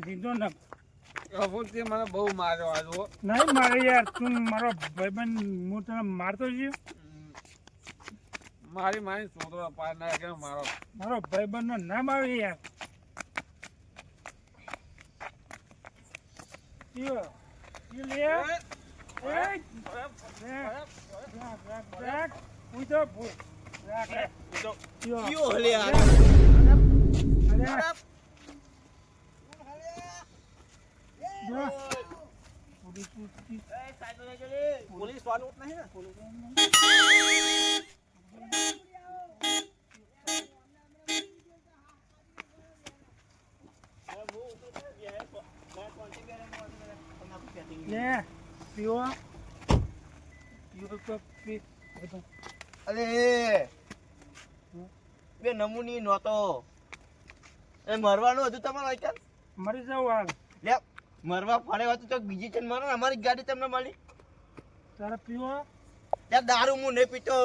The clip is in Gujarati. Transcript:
સીધો ને અફુલથી મને બહુ માર્યો આજો. નહીં મારે યાર તું મારો ભાઈબંધ હું તને મારતો છું મારી મારી છોકરો પાર નાખે મારો. મારો ભાઈબંધ નો નામ આવે યાર યો લે પોલીસ વાળું નહીં ને અરે બે નમૂની નહોતો એ મરવાનું હતું તમારે અત્યારે મરી જાવ હાલ લે મરવા ફરે હતું તો બીજી છે મરો અમારી ગાડી તમને મળી તારે પીવો ત્યાં દારૂ હું નહીં પીતો